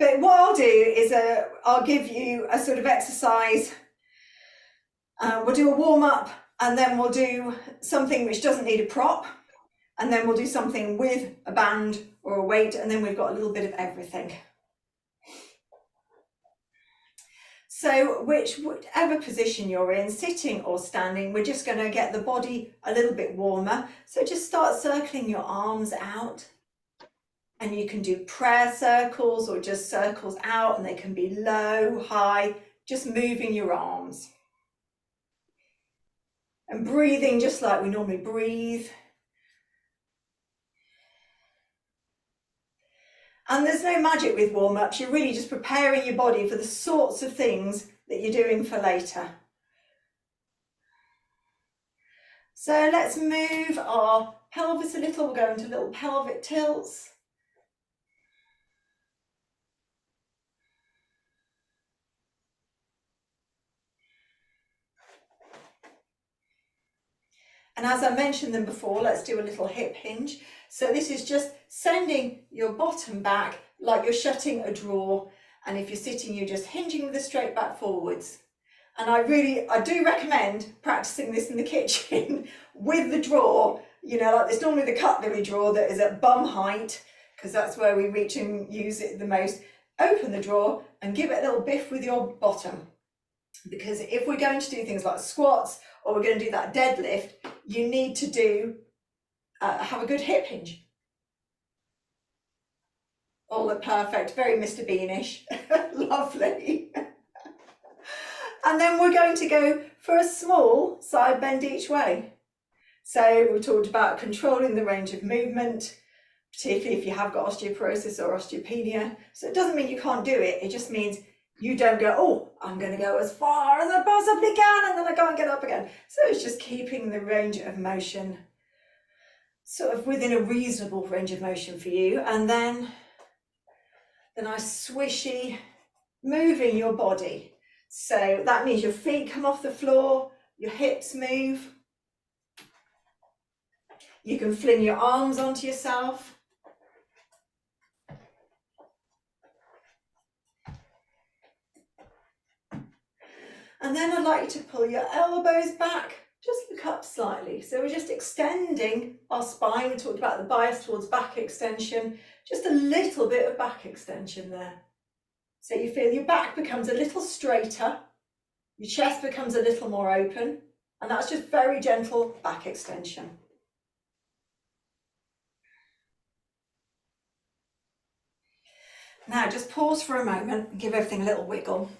But what I'll do is I'll give you a sort of exercise. We'll do a warm-up, and then we'll do something which doesn't need a prop, and then we'll do something with a band or a weight, and then we've got a little bit of everything. So whichever position you're in, sitting or standing, we're just going to get the body a little bit warmer. So just start circling your arms out, and you can do prayer circles or just circles out, and they can be low, high, just moving your arms. And breathing just like we normally breathe. And there's no magic with warm-ups, you're really just preparing your body for the sorts of things that you're doing for later. So let's move our pelvis a little, we'll go into little pelvic tilts. And as I mentioned them before, let's do a little hip hinge. So this is just sending your bottom back like you're shutting a drawer. And if you're sitting, you're just hinging with the straight back forwards. And I do recommend practicing this in the kitchen with the drawer. You know, like there's normally the cutlery drawer that is at bum height, because that's where we reach and use it the most. Open the drawer and give it a little biff with your bottom. Because if we're going to do things like squats or we're going to do that deadlift, you need to have a good hip hinge. Oh, look perfect, very Mr. Beanish, lovely. And then we're going to go for a small side bend each way. So we talked about controlling the range of movement, particularly if you have got osteoporosis or osteopenia. So it doesn't mean you can't do it, it just means you don't go, oh, I'm going to go as far as I possibly can, and then I can't get up again. So it's just keeping the range of motion sort of within a reasonable range of motion for you. And then the nice swishy moving your body. So that means your feet come off the floor, your hips move. You can fling your arms onto yourself. And then I'd like you to pull your elbows back, just look up slightly. So we're just extending our spine. We talked about the bias towards back extension, just a little bit of back extension there. So you feel your back becomes a little straighter, your chest becomes a little more open, and that's just very gentle back extension. Now just pause for a moment and give everything a little wiggle.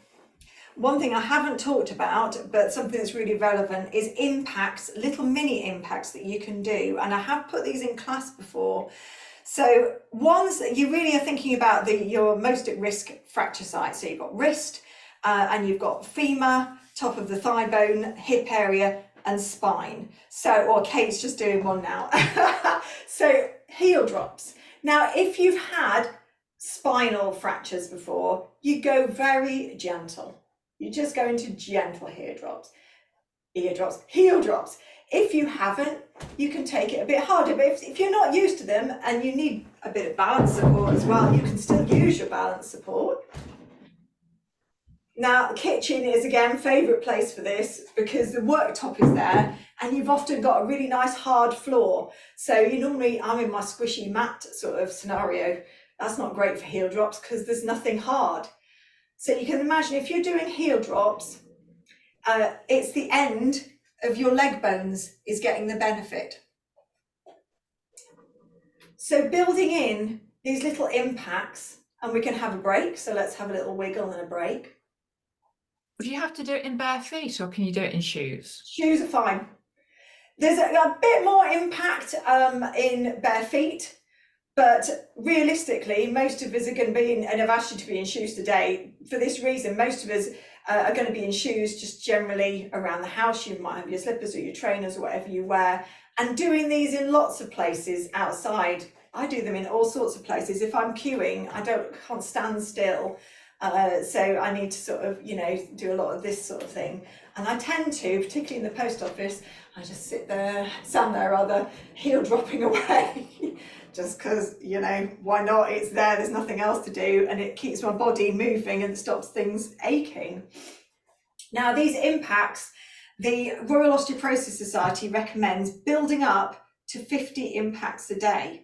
One thing I haven't talked about, but something that's really relevant, is impacts, little mini impacts that you can do. And I have put these in class before. So ones that you really are thinking about your most at risk fracture sites. So you've got wrist and you've got femur, top of the thigh bone, hip area and spine. So, or Kate's just doing one now. So heel drops. Now, if you've had spinal fractures before, you go very gentle. You just go into gentle heel drops. If you haven't, you can take it a bit harder, but if you're not used to them and you need a bit of balance support as well, you can still use your balance support. Now, the kitchen is again favourite place for this because the worktop is there and you've often got a really nice hard floor. So I'm in my squishy mat sort of scenario. That's not great for heel drops because there's nothing hard. So you can imagine if you're doing heel drops, it's the end of your leg bones is getting the benefit. So building in these little impacts, and we can have a break. So let's have a little wiggle and a break. Would you have to do it in bare feet or can you do it in shoes? Shoes are fine. There's a bit more impact in bare feet. But realistically, most of us are going to be and I've asked you to be in shoes today. For this reason, most of us are going to be in shoes just generally around the house. You might have your slippers or your trainers or whatever you wear. And doing these in lots of places outside. I do them in all sorts of places. If I'm queuing, I can't stand still. So I need to sort of, do a lot of this sort of thing. And I tend to, particularly in the post office, I just stand there rather, heel dropping away, just because, why not? It's there, there's nothing else to do, and it keeps my body moving and stops things aching. Now, these impacts, the Royal Osteoporosis Society recommends building up to 50 impacts a day,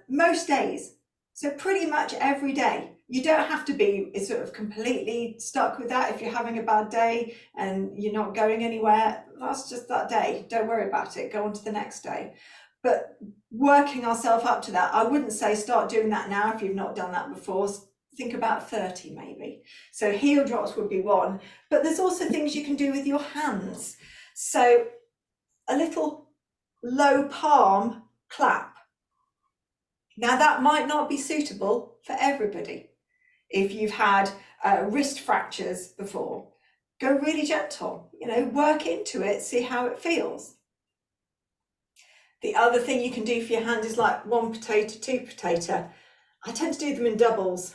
most days. So pretty much every day. You don't have to be sort of completely stuck with that. If you're having a bad day and you're not going anywhere, that's just that day. Don't worry about it. Go on to the next day. But working ourselves up to that, I wouldn't say start doing that now if you've not done that before. Think about 30 maybe. So heel drops would be one, but there's also things you can do with your hands. So a little low palm clap. Now that might not be suitable for everybody. If you've had wrist fractures before, go really gentle, work into it, see how it feels. The other thing you can do for your hand is like 1 potato, 2 potato. I tend to do them in doubles.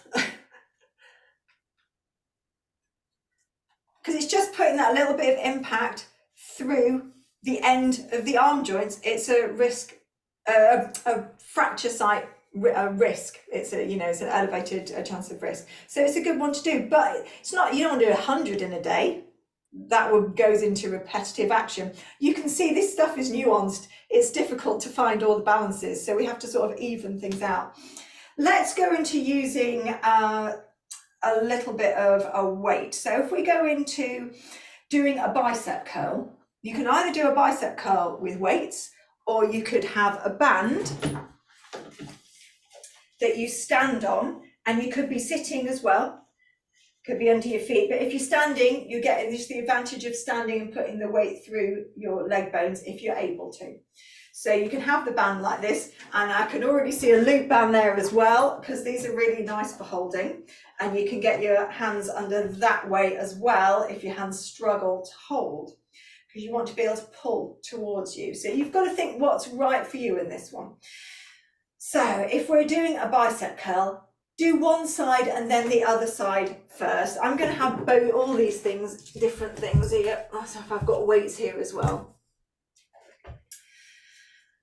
Because it's just putting that little bit of impact through the end of the arm joints. It's a fracture site risk. It's it's an elevated chance of risk. So it's a good one to do, but it's not, you don't want to do 100 in a day. That goes into repetitive action. You can see this stuff is nuanced. It's difficult to find all the balances. So we have to sort of even things out. Let's go into using a little bit of a weight. So if we go into doing a bicep curl, you can either do a bicep curl with weights, or you could have a band that you stand on, and you could be sitting as well, could be under your feet, but if you're standing, you get just the advantage of standing and putting the weight through your leg bones if you're able to. So you can have the band like this, and I can already see a loop band there as well, because these are really nice for holding, and you can get your hands under that way as well if your hands struggle to hold, because you want to be able to pull towards you. So you've got to think what's right for you in this one. So if we're doing a bicep curl, do one side and then the other side first. I'm going to have all these things, different things here. So I've got weights here as well.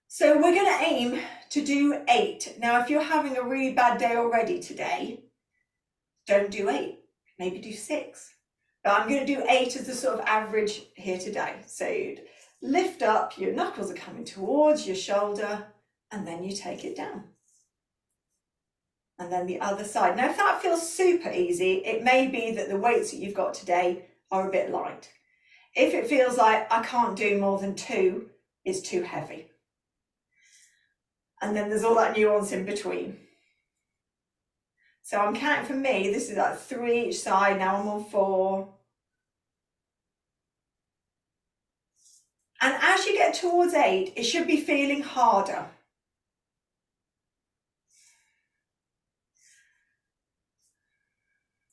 So we're going to aim to do 8. Now, if you're having a really bad day already today, don't do 8, maybe do 6. But I'm going to do 8 as the sort of average here today. So you'd lift up, your knuckles are coming towards your shoulder, and then you take it down. And then the other side. Now, if that feels super easy, it may be that the weights that you've got today are a bit light. If it feels like I can't do more than 2, it's too heavy. And then there's all that nuance in between. So I'm counting for me, this is like 3 each side, now I'm on 4. And as you get towards 8, it should be feeling harder.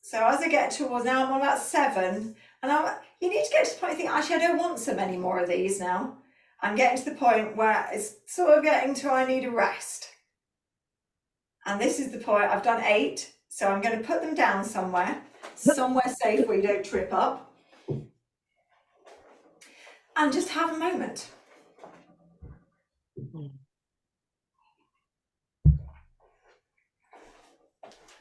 So as I get towards, now I'm on about 7, and you need to get to the point you think, actually, I don't want so many more of these now. I'm getting to the point where it's sort of getting to, I need a rest. And this is the point, I've done 8, so I'm going to put them down somewhere safe where you don't trip up. And just have a moment.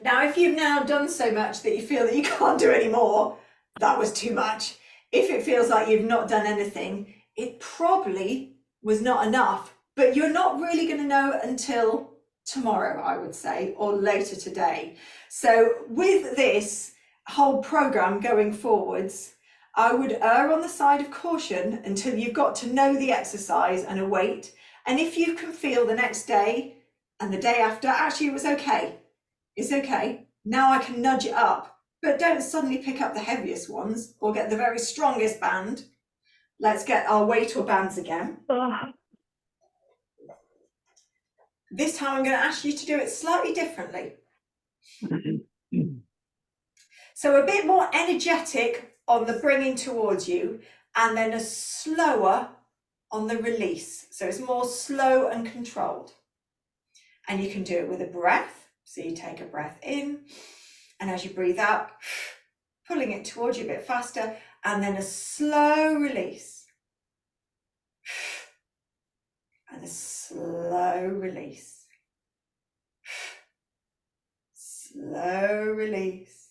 Now, if you've now done so much that you feel that you can't do any more, that was too much. If it feels like you've not done anything, it probably was not enough, but you're not really going to know until tomorrow, I would say, or later today. So with this whole program going forwards, I would err on the side of caution until you've got to know the exercise and a weight. And if you can feel the next day and the day after, actually it was okay. It's okay. Now I can nudge it up, but don't suddenly pick up the heaviest ones or get the very strongest band. Let's get our weight or bands again. This time I'm going to ask you to do it slightly differently. So a bit more energetic on the bringing towards you, and then a slower on the release. So it's more slow and controlled. And you can do it with a breath. So you take a breath in And as you breathe out, pulling it towards you a bit faster, and then a slow release. And a slow release. Slow release.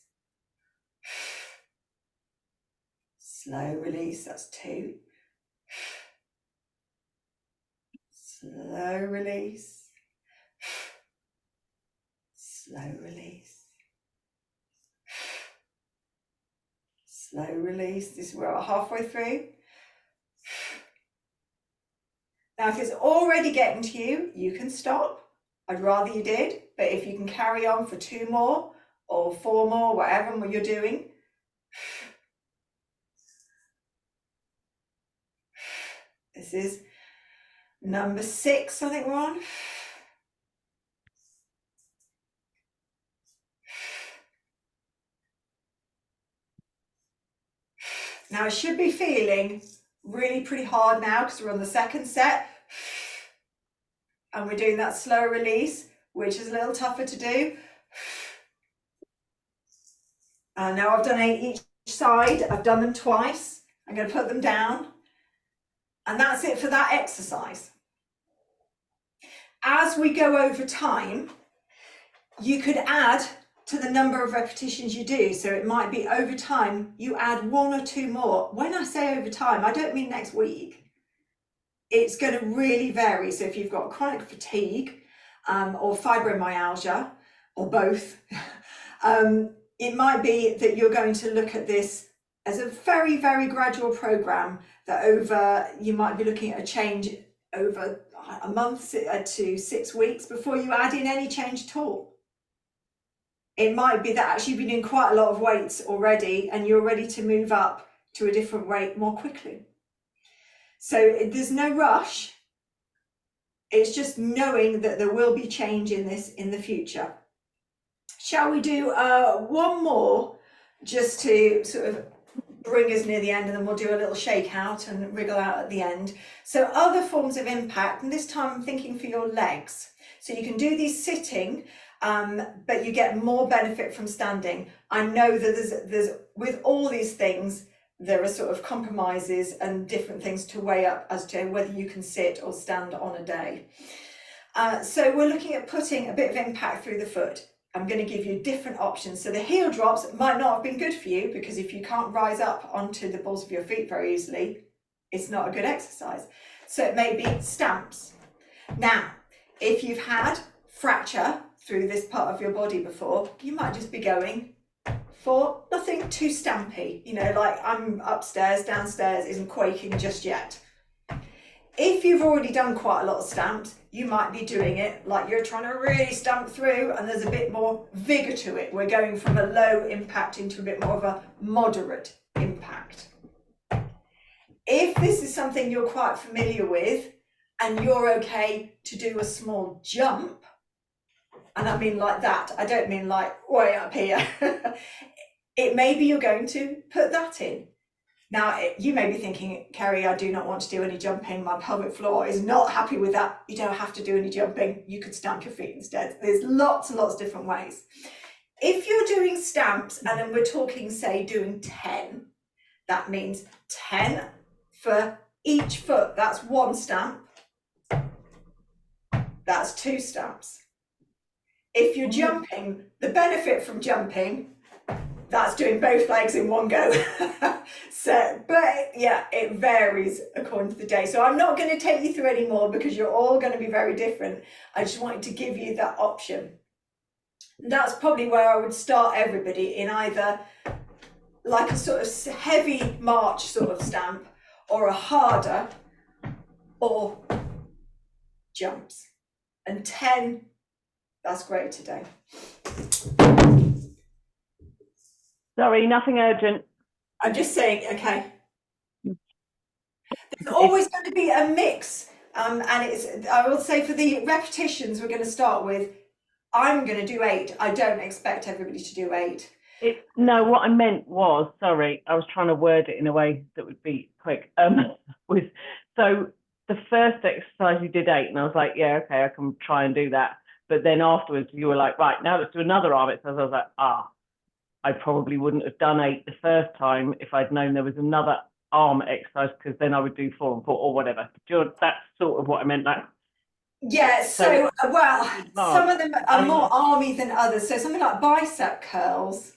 Slow release, that's 2. Slow release. Slow release. Slow release. This is we're halfway through. Now, if it's already getting to you, you can stop. I'd rather you did, but if you can carry on for 2 more or 4 more, whatever you're doing. This is number 6, I think we're on. Now, I should be feeling really pretty hard now because we're on the 2nd set. And we're doing that slow release, which is a little tougher to do. And now I've done 8 each side. I've done them twice. I'm going to put them down. And that's it for that exercise. As we go over time, you could add to the number of repetitions you do. So it might be over time, you add 1 or 2 more. When I say over time, I don't mean next week. It's going to really vary. So if you've got chronic fatigue or fibromyalgia or both, it might be that you're going to look at this as a very, very gradual program that over, you might be looking at a change over a month to 6 weeks before you add in any change at all. It might be that actually you've been doing quite a lot of weights already and you're ready to move up to a different weight more quickly. So there's no rush. It's just knowing that there will be change in this in the future. Shall we do 1 more just to sort of bring us near the end, and then we'll do a little shake out and wriggle out at the end. So other forms of impact, and this time I'm thinking for your legs. So you can do these sitting, but you get more benefit from standing. I know that there's with all these things, there are sort of compromises and different things to weigh up as to whether you can sit or stand on a day. So we're looking at putting a bit of impact through the foot. I'm going to give you different options. So the heel drops might not have been good for you because if you can't rise up onto the balls of your feet very easily, it's not a good exercise. So it may be stamps. Now, if you've had fracture through this part of your body before, you might just be going for nothing too stampy, you know, like I'm upstairs, downstairs isn't quaking just yet. If you've already done quite a lot of stamps, you might be doing it like you're trying to really stamp through and there's a bit more vigor to it. We're going from a low impact into a bit more of a moderate impact. If this is something you're quite familiar with and you're okay to do a small jump, and I mean like that, I don't mean like way up here, it may be you're going to put that in. Now, you may be thinking, Kerry, I do not want to do any jumping. My pelvic floor is not happy with that. You don't have to do any jumping. You could stamp your feet instead. There's lots and lots of different ways. If you're doing stamps, and then we're talking, say, doing 10, that means 10 for each foot. That's 1 stamp. That's 2 stamps. If you're jumping, the benefit from jumping, that's doing both legs in one go. So, but yeah, it varies according to the day. So I'm not going to take you through any more because you're all going to be very different. I just wanted to give you that option. That's probably where I would start everybody, in either like a sort of heavy march sort of stamp or a harder or jumps. And 10, that's great today. Sorry, nothing urgent. I'm just saying, okay. There's always going to be a mix. And it's, I will say for the repetitions we're going to start with, I'm going to do 8. I don't expect everybody to do 8. No, what I meant was, sorry, I was trying to word it in a way that would be quick. So the first exercise you did 8, and I was like, yeah, okay, I can try and do that. But then afterwards you were like, right, now let's do another arm exercise. I was like, I probably wouldn't have done 8 the first time if I'd known there was another arm exercise, because then I would do 4 and 4 or whatever. That's sort of what I meant. That Yeah, so well, some of them are more army than others. So something like bicep curls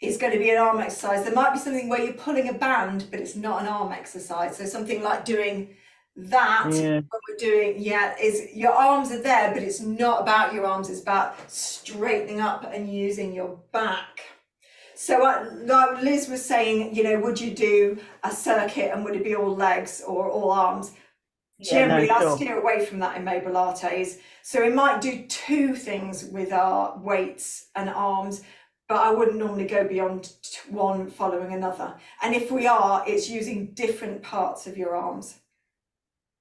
is going to be an arm exercise. There might be something where you're pulling a band, but it's not an arm exercise. So something like doing that, what we're doing, is your arms are there, but it's not about your arms, it's about straightening up and using your back. So like Liz was saying, would you do a circuit and would it be all legs or all arms? Generally, I steer away from that in my Pilates. So we might do 2 things with our weights and arms, but I wouldn't normally go beyond one following another. And if we are, it's using different parts of your arms.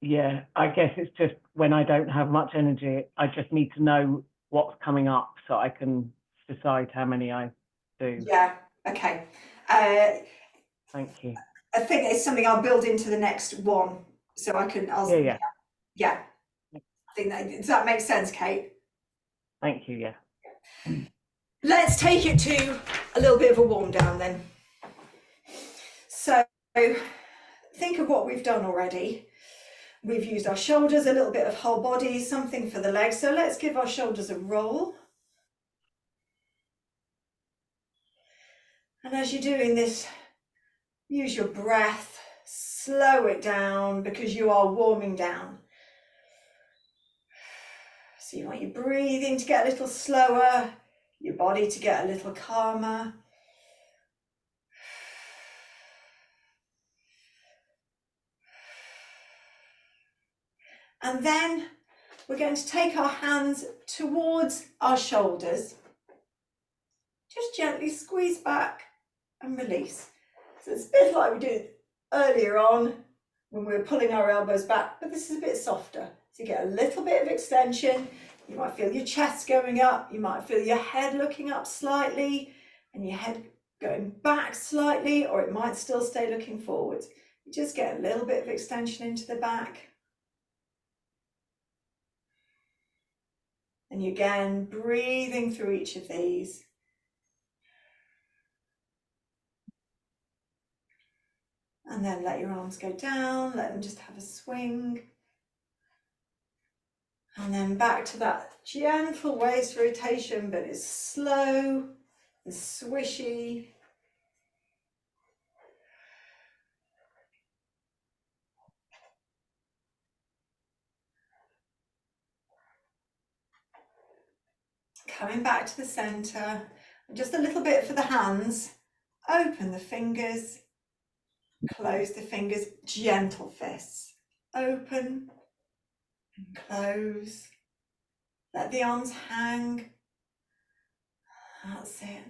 Yeah, I guess it's just when I don't have much energy, I just need to know what's coming up so I can decide how many I do. Yeah, okay. Thank you. I think it's something I'll build into the next one. So I can, yeah. I think does that make sense, Kate? Thank you, yeah. Let's take it to a little bit of a warm down then. So think of what we've done already. We've used our shoulders, a little bit of whole body, something for the legs. So let's give our shoulders a roll. And as you're doing this, use your breath, slow it down because you are warming down. So you want your breathing to get a little slower, your body to get a little calmer. And then we're going to take our hands towards our shoulders. Just gently squeeze back and release. So it's a bit like we did earlier on when we were pulling our elbows back, but this is a bit softer. So you get a little bit of extension. You might feel your chest going up. You might feel your head looking up slightly and your head going back slightly, or it might still stay looking forward. You just get a little bit of extension into the back. And you again, breathing through each of these. And then let your arms go down, let them just have a swing. And then back to that gentle waist rotation, but it's slow and swishy. Coming back to the center, and just a little bit for the hands. Open the fingers, close the fingers, gentle fists. Open and close. Let the arms hang. That's it.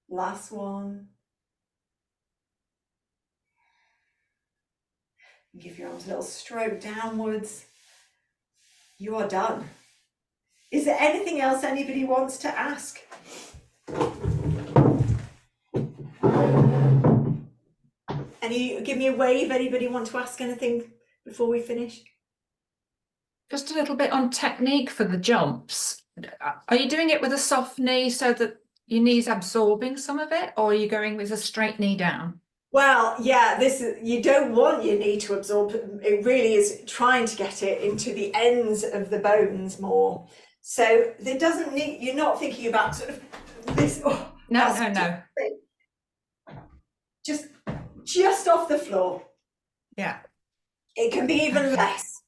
Last one. Give your arms a little stroke downwards. You are done. Is there anything else anybody wants to ask? Give me a wave. Anybody want to ask anything before we finish? Just a little bit on technique for the jumps. Are you doing it with a soft knee so that your knee's absorbing some of it, or are you going with a straight knee down? Well, yeah, you don't want your knee to absorb. It really is trying to get it into the ends of the bones more. So there doesn't need, you're not thinking about sort of this. Oh, no. Just off the floor. Yeah. It can be even less.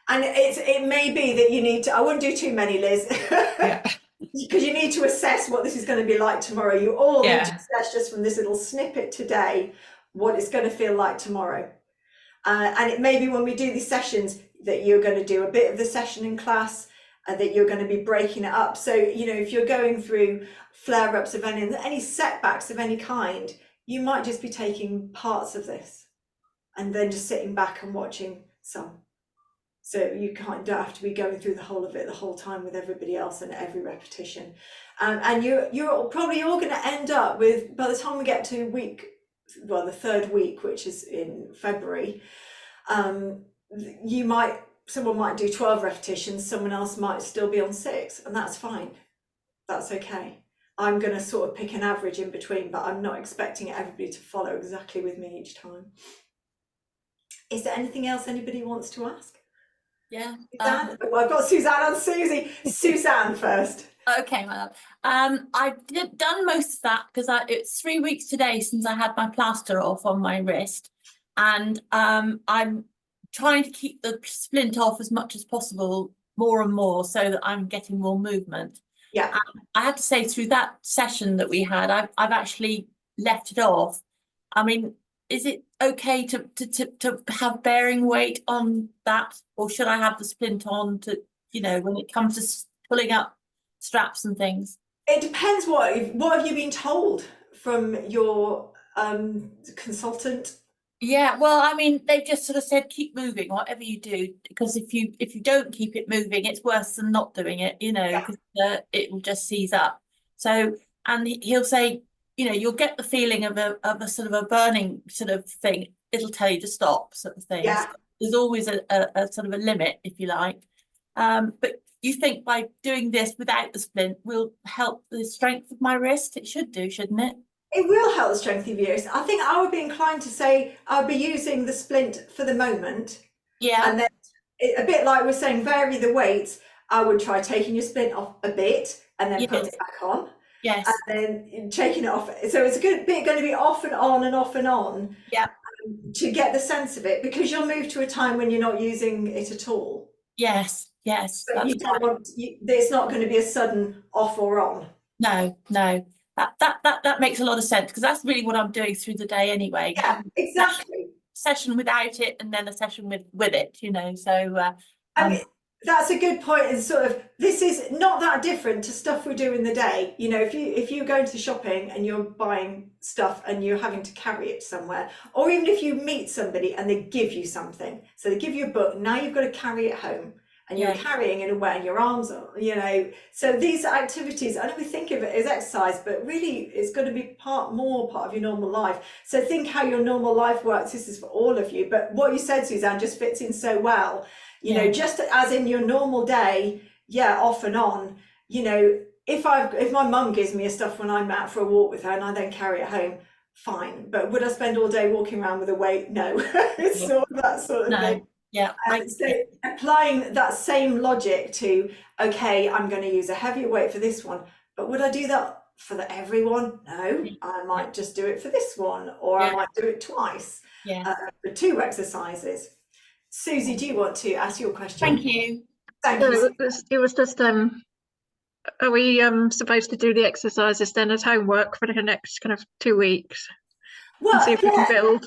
And it may be that you need to, I wouldn't do too many, Liz. Yeah. Because you need to assess what this is going to be like tomorrow. You all need to assess just from this little snippet today what it's going to feel like tomorrow. And it may be when we do these sessions that you're going to do a bit of the session in class, that you're going to be breaking it up. So, if you're going through flare-ups of any setbacks of any kind, you might just be taking parts of this and then just sitting back and watching some. So you don't have to be going through the whole of it the whole time with everybody else and every repetition. And you're probably all going to end up with, by the time we get to the third week, which is in February, you might someone might do 12 repetitions, someone else might still be on 6, and that's fine. That's okay. I'm going to sort of pick an average in between, but I'm not expecting everybody to follow exactly with me each time. Is there anything else anybody wants to ask? Yeah. Suzanne? Oh, I've got Suzanne and Susie. Suzanne first. Okay, my love. I've done most of that because it's 3 weeks today since I had my plaster off on my wrist, and I'm trying to keep the splint off as much as possible, more and more, so that I'm getting more movement. Yeah. I have to say, through that session that we had, I've actually left it off. I mean, is it okay to have bearing weight on that, or should I have the splint on to, you know, when it comes to pulling up straps and things? It depends what have you been told from your consultant? Yeah, well, I mean, they've just sort of said keep moving, whatever you do, because if you don't keep it moving, it's worse than not doing it, you know, because it will just seize up. So, and he'll say, you know, you'll get the feeling of a sort of a burning sort of thing. It'll tell you to stop, sort of thing. Yeah. There's always a sort of a limit, if you like. But you think by doing this without the splint will help the strength of my wrist? It should do, shouldn't it? It will help the strength of your wrist. I think I would be inclined to say I'll be using the splint for the moment. Yeah. And then a bit like we're saying, vary the weights. I would try taking your splint off a bit and then putting it back on. Yes. And then taking it off. So it's a good bit going to be off and on and off and on. Yeah. To get the sense of it, because you'll move to a time when you're not using it at all. Yes. Yes. But you don't want. It's not going to be a sudden off or on. No. That makes a lot of sense, because that's really what I'm doing through the day anyway. Yeah, exactly. Session without it, and then a session with it, you know. So I mean, that's a good point. And sort of, this is not that different to stuff we do in the day. You know, if you go to shopping and you're buying stuff and you're having to carry it somewhere, or even if you meet somebody and they give you something, so they give you a book, now you've got to carry it home. And you're carrying it away, and your arms are, you know. So these activities, I don't even think of it as exercise, but really it's going to be more part of your normal life. So think how your normal life works. This is for all of you. But what you said, Suzanne, just fits in so well. You know, just as in your normal day, off and on. You know, if my mum gives me a stuff when I'm out for a walk with her, and I then carry it home, fine. But would I spend all day walking around with a weight? No, it's not that sort of thing. Yeah. So applying that same logic to, okay, I'm going to use a heavier weight for this one, but would I do that for everyone? No, I might just do it for this one, or I might do it twice for 2 exercises. Susie, do you want to ask your question? Thank you. Thank you. It was just, are we supposed to do the exercises then as homework for the next kind of 2 weeks? Well, and see if we can build.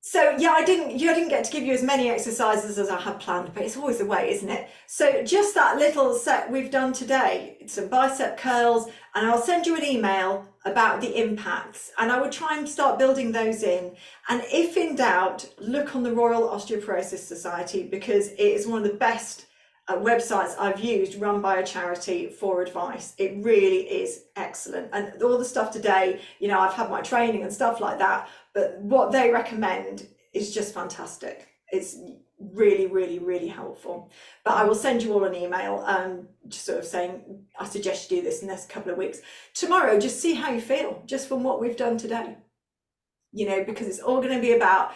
So I didn't get to give you as many exercises as I had planned, but it's always the way, isn't it? So just that little set we've done today, some bicep curls, and I'll send you an email about the impacts, and I would try and start building those in. And if in doubt, look on the Royal Osteoporosis Society, because it is one of the best websites I've used, run by a charity, for advice. It really is excellent. And all the stuff today, you know, I've had my training and stuff like that, but what they recommend is just fantastic. It's really, really, really helpful. But I will send you all an email, just sort of saying, I suggest you do this in the next couple of weeks. Tomorrow, just see how you feel, just from what we've done today. You know, because it's all going to be about